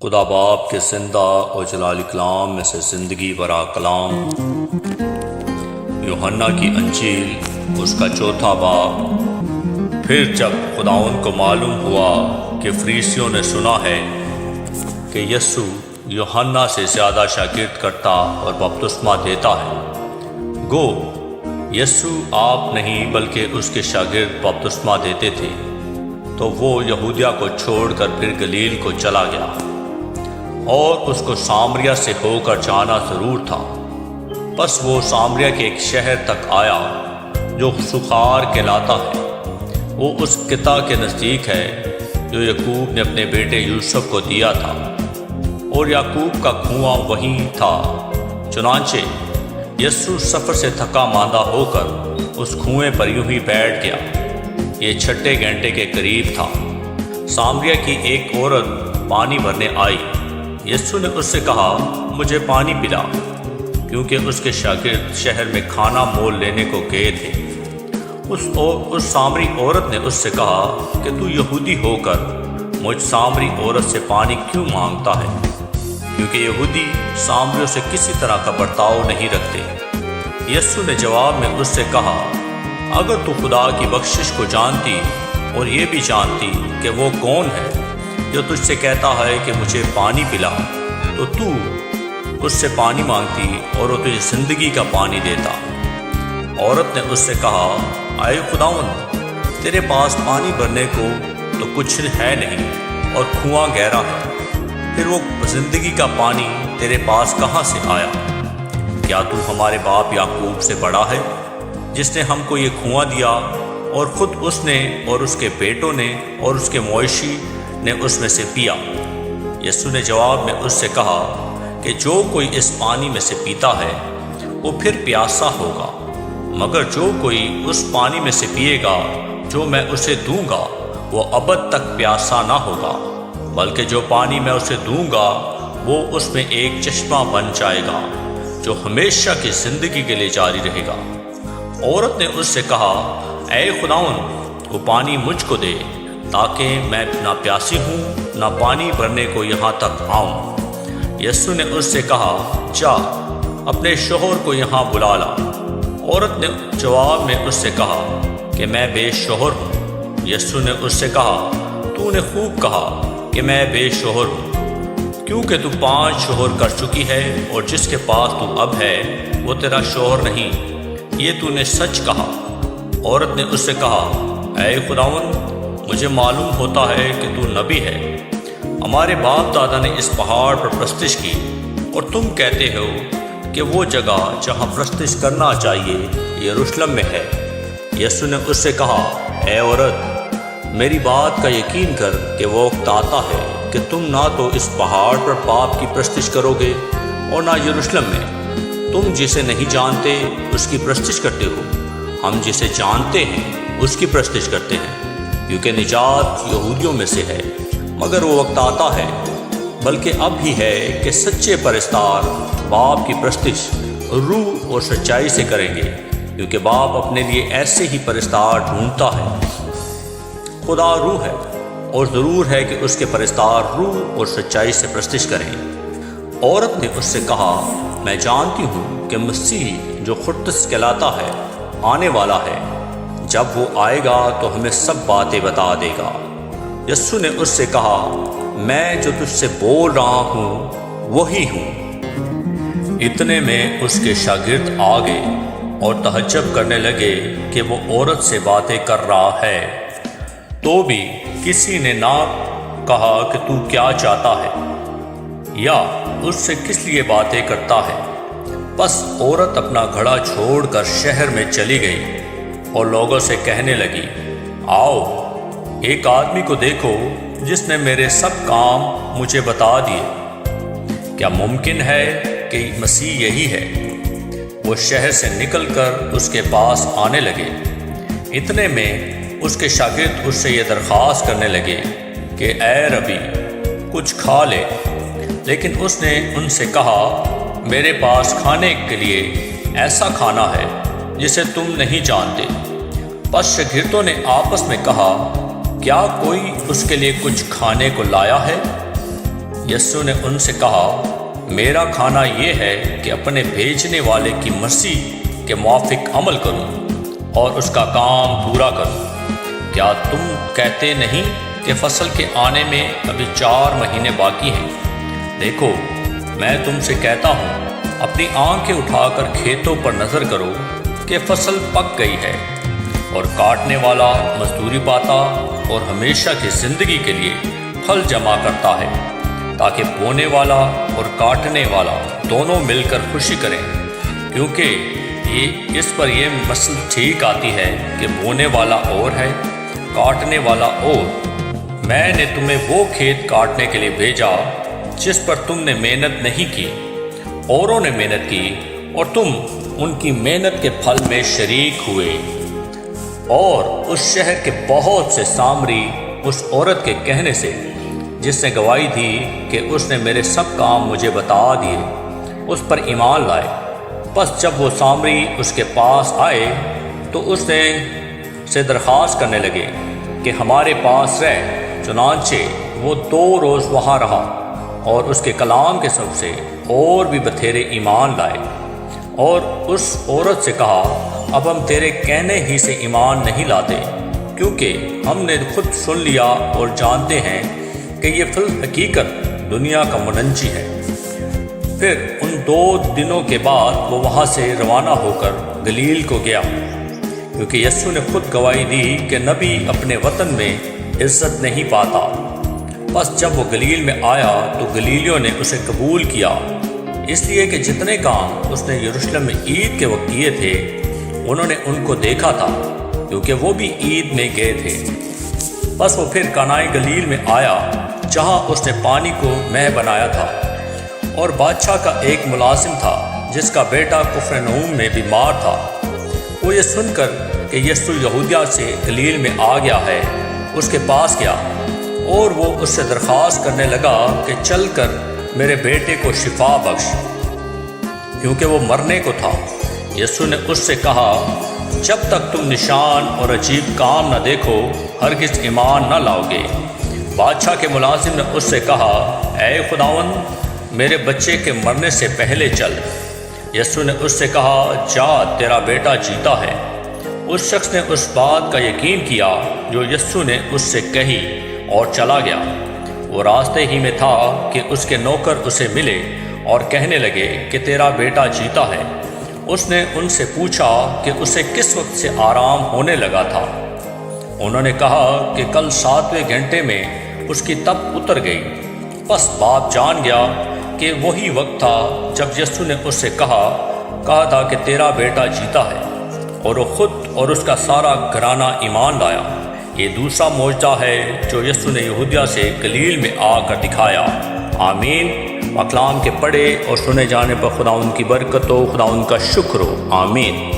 خدا باپ کے زندہ اور جلال کلام میں سے زندگی برا کلام یوحنا کی انجیل اس کا 4 باب۔ پھر جب خداوند کو معلوم ہوا کہ فریسیوں نے سنا ہے کہ یسوع یوحنا سے زیادہ شاگرد کرتا اور بپتسمہ دیتا ہے، گو یسوع آپ نہیں بلکہ اس کے شاگرد بپتسمہ دیتے تھے، تو وہ یہودیہ کو چھوڑ کر پھر گلیل کو چلا گیا، اور اس کو سامریہ سے ہو کر جانا ضرور تھا۔ پس وہ سامریہ کے ایک شہر تک آیا جو سخار کہلاتا ہے، وہ اس قطع کے نزدیک ہے جو یعقوب نے اپنے بیٹے یوسف کو دیا تھا، اور یعقوب کا کنواں وہیں تھا۔ چنانچہ یسوع سفر سے تھکا ماندہ ہو کر اس کنویں پر یوں ہی بیٹھ گیا۔ یہ 6 گھنٹے کے قریب تھا۔ سامریہ کی ایک عورت پانی بھرنے آئی۔ یسوع نے اس سے کہا، مجھے پانی پلا، کیونکہ اس کے شاگرد شہر میں کھانا مول لینے کو گئے تھے۔ اس سامری عورت نے اس سے کہا کہ تو یہودی ہو کر مجھ سامری عورت سے پانی کیوں مانگتا ہے؟ کیونکہ یہودی سامریوں سے کسی طرح کا برتاؤ نہیں رکھتے۔ یسوع نے جواب میں اس سے کہا، اگر تو خدا کی بخشش کو جانتی اور یہ بھی جانتی کہ وہ کون ہے جو تجھ سے کہتا ہے کہ مجھے پانی پلا، تو اس سے پانی مانگتی اور وہ تجھے زندگی کا پانی دیتا۔ عورت نے اس سے کہا، اے خداوند، تیرے پاس پانی بھرنے کو تو کچھ ہے نہیں، اور کنواں گہرا ہے، پھر وہ زندگی کا پانی تیرے پاس کہاں سے آیا؟ کیا تو ہمارے باپ یعقوب سے بڑا ہے، جس نے ہم کو یہ کنواں دیا، اور خود اس نے اور اس کے بیٹوں نے اور اس کے مویشی نے اس میں سے پیا؟ یسوع نے جواب میں اس سے کہا کہ جو کوئی اس پانی میں سے پیتا ہے وہ پھر پیاسا ہوگا، مگر جو کوئی اس پانی میں سے پیے گا جو میں اسے دوں گا وہ ابد تک پیاسا نہ ہوگا، بلکہ جو پانی میں اسے دوں گا وہ اس میں ایک چشمہ بن جائے گا جو ہمیشہ کی زندگی کے لیے جاری رہے گا۔ عورت نے اس سے کہا، اے خداوند، وہ پانی مجھ کو دے، تاکہ میں نہ پیاسی ہوں نہ پانی بھرنے کو یہاں تک آؤں۔ یسوع نے اس سے کہا، جا اپنے شوہر کو یہاں بلا لا۔ عورت نے جواب میں اس سے کہا کہ میں بے شوہر ہوں۔ یسوع نے اس سے کہا، تو نے خوب کہا کہ میں بے شوہر ہوں، کیونکہ تو 5 شوہر کر چکی ہے، اور جس کے پاس تو اب ہے وہ تیرا شوہر نہیں، یہ تو نے سچ کہا۔ عورت نے اس سے کہا، اے خداوند، مجھے معلوم ہوتا ہے کہ تو نبی ہے۔ ہمارے باپ دادا نے اس پہاڑ پر پرستش کی، اور تم کہتے ہو کہ وہ جگہ جہاں پرستش کرنا چاہیے یروشلم میں ہے۔ یسوع نے اس سے کہا، اے عورت، میری بات کا یقین کر کہ وہ وقت آتا ہے کہ تم نہ تو اس پہاڑ پر باپ کی پرستش کرو گے اور نہ یروشلم میں۔ تم جسے نہیں جانتے اس کی پرستش کرتے ہو، ہم جسے جانتے ہیں اس کی پرستش کرتے ہیں، کیونکہ نجات یہودیوں میں سے ہے۔ مگر وہ وقت آتا ہے، بلکہ اب ہی ہے، کہ سچے پرستار باپ کی پرستش روح اور سچائی سے کریں گے، کیونکہ باپ اپنے لیے ایسے ہی پرستار ڈھونڈتا ہے۔ خدا روح ہے، اور ضرور ہے کہ اس کے پرستار روح اور سچائی سے پرستش کریں۔ عورت نے اس سے کہا، میں جانتی ہوں کہ مسیح جو خرطس کہلاتا ہے آنے والا ہے، جب وہ آئے گا تو ہمیں سب باتیں بتا دے گا۔ یسوع نے اس سے کہا، میں جو تجھ سے بول رہا ہوں وہی ہوں۔ اتنے میں اس کے شاگرد آ گئے اور تعجب کرنے لگے کہ وہ عورت سے باتیں کر رہا ہے، تو بھی کسی نے نہ کہا کہ تو کیا چاہتا ہے یا اس سے کس لیے باتیں کرتا ہے۔ بس عورت اپنا گھڑا چھوڑ کر شہر میں چلی گئی اور لوگوں سے کہنے لگی، آؤ، ایک آدمی کو دیکھو جس نے میرے سب کام مجھے بتا دیے۔ کیا ممکن ہے کہ مسیح یہی ہے؟ وہ شہر سے نکل کر اس کے پاس آنے لگے۔ اتنے میں اس کے شاگرد اس سے یہ درخواست کرنے لگے کہ اے ربی، کچھ کھا لے۔ لیکن اس نے ان سے کہا، میرے پاس کھانے کے لیے ایسا کھانا ہے جسے تم نہیں جانتے۔ پس شاگردوں نے آپس میں کہا، کیا کوئی اس کے لیے کچھ کھانے کو لایا ہے؟ یسوع نے ان سے کہا، میرا کھانا یہ ہے کہ اپنے بھیجنے والے کی مرضی کے موافق عمل کروں اور اس کا کام پورا کروں۔ کیا تم کہتے نہیں کہ فصل کے آنے میں ابھی 4 مہینے باقی ہیں؟ دیکھو، میں تم سے کہتا ہوں، اپنی آنکھیں اٹھا کر کھیتوں پر نظر کرو کہ فصل پک گئی ہے، اور کاٹنے والا مزدوری پاتا اور ہمیشہ کی زندگی کے لیے پھل جمع کرتا ہے، تاکہ بونے والا اور کاٹنے والا دونوں مل کر خوشی کریں، کیونکہ اس پر یہ مثل ٹھیک آتی ہے کہ بونے والا اور ہے، کاٹنے والا اور۔ میں نے تمہیں وہ کھیت کاٹنے کے لیے بھیجا جس پر تم نے محنت نہیں کی، اوروں نے محنت کی، اور تم ان کی محنت کے پھل میں شریک ہوئے۔ اور اس شہر کے بہت سے سامری اس عورت کے کہنے سے، جس نے گواہی دی کہ اس نے میرے سب کام مجھے بتا دیے، اس پر ایمان لائے۔ پس جب وہ سامری اس کے پاس آئے تو اس نے سے درخواست کرنے لگے کہ ہمارے پاس رہ۔ چنانچہ وہ 2 روز وہاں رہا، اور اس کے کلام کے سب سے اور بھی بتھیرے ایمان لائے۔ اور اس عورت سے کہا، اب ہم تیرے کہنے ہی سے ایمان نہیں لاتے، کیونکہ ہم نے خود سن لیا اور جانتے ہیں کہ یہ فی الحقیقت دنیا کا منجی ہے۔ پھر ان 2 دنوں کے بعد وہ وہاں سے روانہ ہو کر گلیل کو گیا، کیونکہ یسوع نے خود گواہی دی کہ نبی اپنے وطن میں عزت نہیں پاتا۔ بس جب وہ گلیل میں آیا تو گلیلیوں نے اسے قبول کیا، اس لیے کہ جتنے کام اس نے یروشلم میں عید کے وقت کیے تھے انہوں نے ان کو دیکھا تھا، کیونکہ وہ بھی عید میں گئے تھے۔ بس وہ پھر کانائے گلیل میں آیا، جہاں اس نے پانی کو مہ بنایا تھا، اور بادشاہ کا ایک ملازم تھا جس کا بیٹا کفرنہوم میں بیمار تھا۔ وہ یہ سن کر کہ یسوع یہودیہ سے گلیل میں آ گیا ہے، اس کے پاس گیا، اور وہ اس سے درخواست کرنے لگا کہ چل کر میرے بیٹے کو شفا بخش، کیونکہ وہ مرنے کو تھا۔ یسوع نے اس سے کہا، جب تک تم نشان اور عجیب کام نہ دیکھو ہرگز ایمان نہ لاؤ گے۔ بادشاہ کے ملازم نے اس سے کہا، اے خداوند، میرے بچے کے مرنے سے پہلے چل۔ یسوع نے اس سے کہا، جا، تیرا بیٹا جیتا ہے۔ اس شخص نے اس بات کا یقین کیا جو یسوع نے اس سے کہی، اور چلا گیا۔ وہ راستے ہی میں تھا کہ اس کے نوکر اسے ملے اور کہنے لگے کہ تیرا بیٹا جیتا ہے۔ اس نے ان سے پوچھا کہ اسے کس وقت سے آرام ہونے لگا تھا۔ انہوں نے کہا کہ کل 7ویں گھنٹے میں اس کی تپ اتر گئی۔ بس باپ جان گیا کہ وہی وقت تھا جب یسوع نے اس سے کہا تھا کہ تیرا بیٹا جیتا ہے، اور وہ خود اور اس کا سارا گھرانہ ایمان لایا۔ یہ دوسرا معجزہ ہے جو یسوع نے یہودیہ سے گلیل میں آ کر دکھایا۔ آمین۔ کلام کے پڑھے اور سنے جانے پر خدا ان کی برکت ہو، خدا ان کا شکر ہو۔ آمین۔